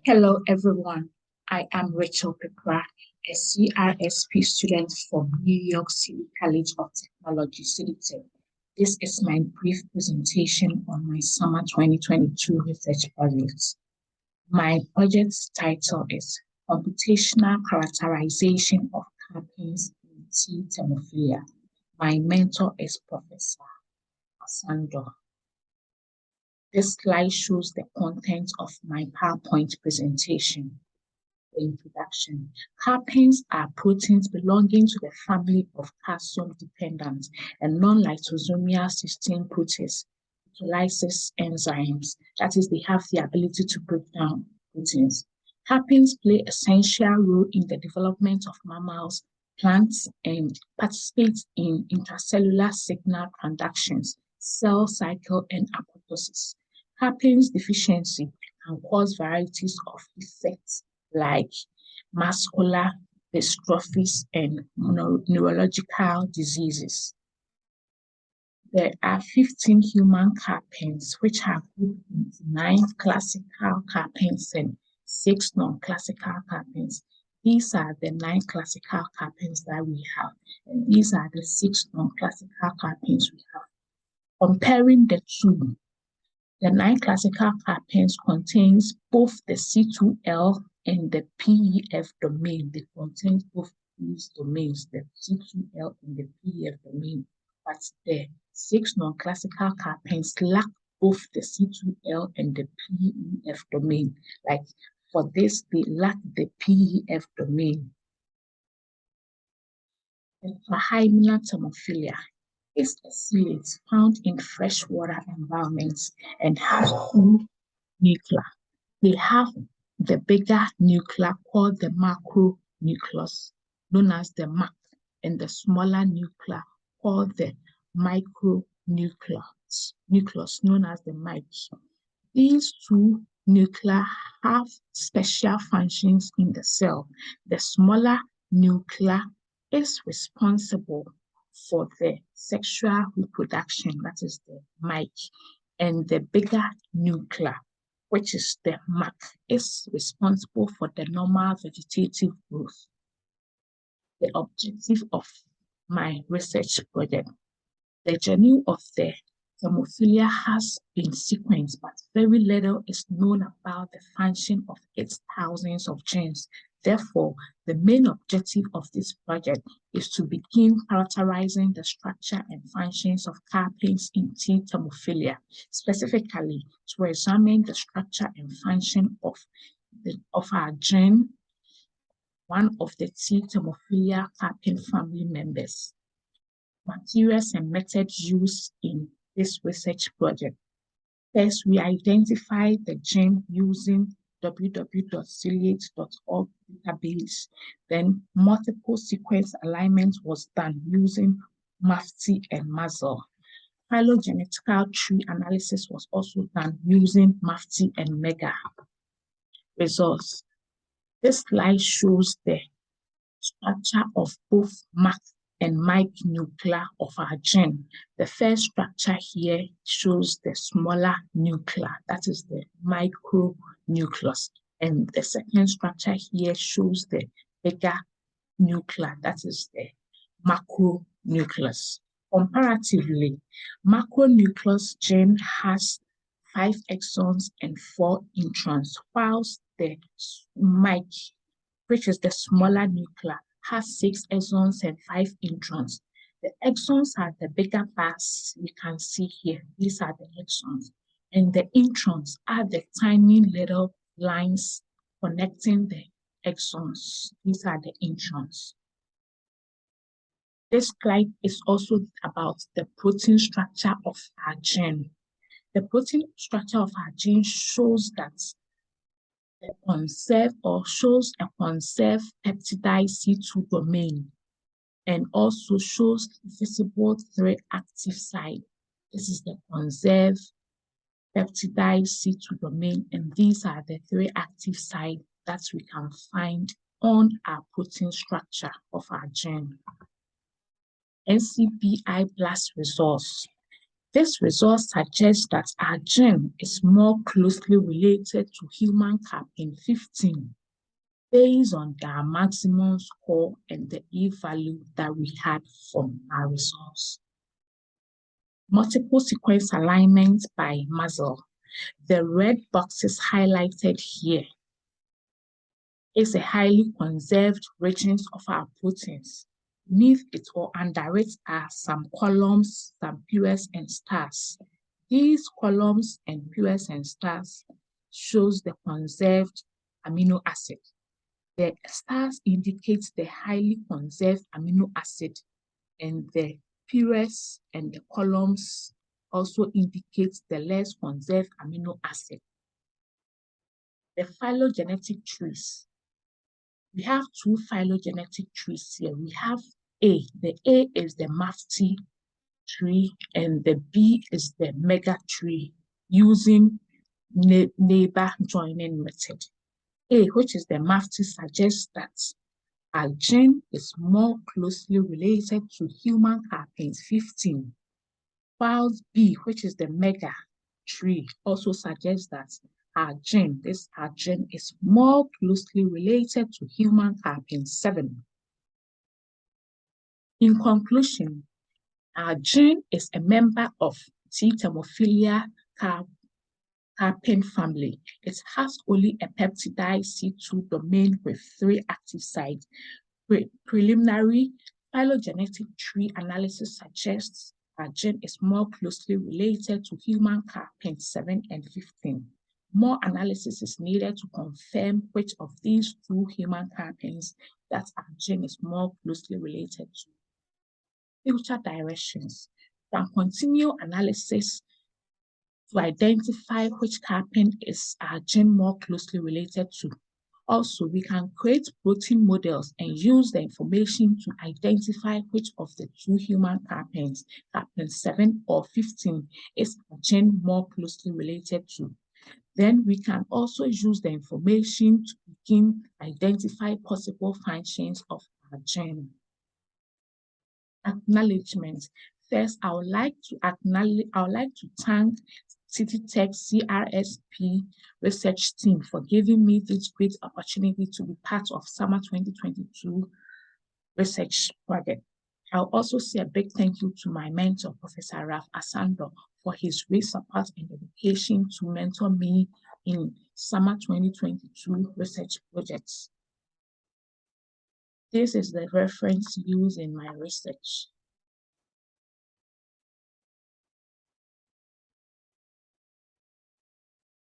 Hello, everyone. I am Rachel Pekra, a CRSP student from New York City College of Technology, CityTech. This is my brief presentation on my summer 2022 research project. My project's title is Computational Characterization of Carpins in T. thermophilia. My mentor is Professor Asando. This slide shows the content of my PowerPoint presentation. The introduction. Carpins are proteins belonging to the family of calcium-dependent and non-lysosomal cysteine protease lysis enzymes. That is, they have the ability to break down proteins. Carpins play an essential role in the development of mammals, plants, and participate in intracellular signal transductions, cell cycle, and apoptosis. Carpins deficiency can cause varieties of effects like muscular dystrophies and neurological diseases. There are 15 human carpins, which are grouped into 9 classical carpins and 6 non-classical carpins. These are the 9 classical carpins that we have, and these are the 6 non-classical carpins we have. Comparing the two, the 9 classical carpins contains both the C2L and the PEF domain. They contain both these domains, the C2L and the PEF domain, but the 6 non-classical carpins lack both the C2L and the PEF domain. Like for this, they lack the PEF domain. And for hymena thermophilia, is a ciliate found in freshwater environments and has 2 nuclei. They have the bigger nucleus called the macronucleus, known as the MAC, and the smaller nucleus called the micronucleus, known as the MIC. These 2 nuclei have special functions in the cell. The smaller nucleus is responsible for the sexual reproduction, that is the MIC, and the bigger nucleus, which is the MAC, is responsible for the normal vegetative growth. The objective of my research project. The journey of the thermophilia has been sequenced, but very little is known about the function of its thousands of genes. Therefore, the main objective of this project is to begin characterizing the structure and functions of carpins in T. thermophilia, specifically to examine the structure and function of our gene, one of the T. thermophilia carpin family members. Materials and methods used in this research project. First, we identified the gene using www.ciliate.org database. Then, multiple sequence alignment was done using MAFT and MAZEL. Phylogenetical tree analysis was also done using MAFT and MEGA. Results. This slide shows the structure of both MAC and MIC nuclei of our gene. The first structure here shows the smaller nuclei, that is the micronucleus. And the second structure here shows the bigger nuclei, that is the macronucleus. Comparatively, macronucleus gene has 5 exons and 4 introns, whilst the MIC, which is the smaller nuclei, has 6 exons and 5 introns. The exons are the bigger parts you can see here. These are the exons. And the introns are the tiny little lines connecting the exons. These are the introns. This slide is also about the protein structure of our gene. The protein structure of our gene shows that shows a conserved peptidase C2 domain and also shows visible 3 active sites. This is the conserved peptidase C2 domain, and these are the 3 active sites that we can find on our protein structure of our gene. NCBI blast results. This result suggests that our gene is more closely related to human capain 15 based on their maximum score and the E-value that we had from our results. Multiple sequence alignment by Mazel. The red boxes highlighted here is a highly conserved regions of our proteins. Beneath it or under it are some columns, some pairs and stars. These columns and pairs and stars shows the conserved amino acid. The stars indicate the highly conserved amino acid, and the pairs and the columns also indicate the less conserved amino acid. The phylogenetic trees. We have two phylogenetic trees here. We have A. The A is the MAFT tree and the B is the mega tree using neighbor joining method. A, which is the MAFT, suggests that our gene is more closely related to human capain 15, while B, which is the mega tree, also suggests that our gene is more closely related to human capain 7. In conclusion, our gene is a member of T. thermophila capain family. It has only a peptidized C2 domain with 3 active sites. Preliminary phylogenetic tree analysis suggests our gene is more closely related to human capain 7 and 15. More analysis is needed to confirm which of these two human capains that our gene is more closely related to. Future directions. We can continue analysis to identify which capain is our gene more closely related to. Also, we can create protein models and use the information to identify which of the two human capains, capain 7 or 15, is our gene more closely related to. Then we can also use the information to begin identify possible functions of our gene. Acknowledgement. First, I would like to thank CityTech CRSP research team for giving me this great opportunity to be part of Summer 2022 research project. I'll also say a big thank you to my mentor, Professor Ralph Asando, for his great support and dedication to mentor me in Summer 2022 research projects. This is the reference used in my research.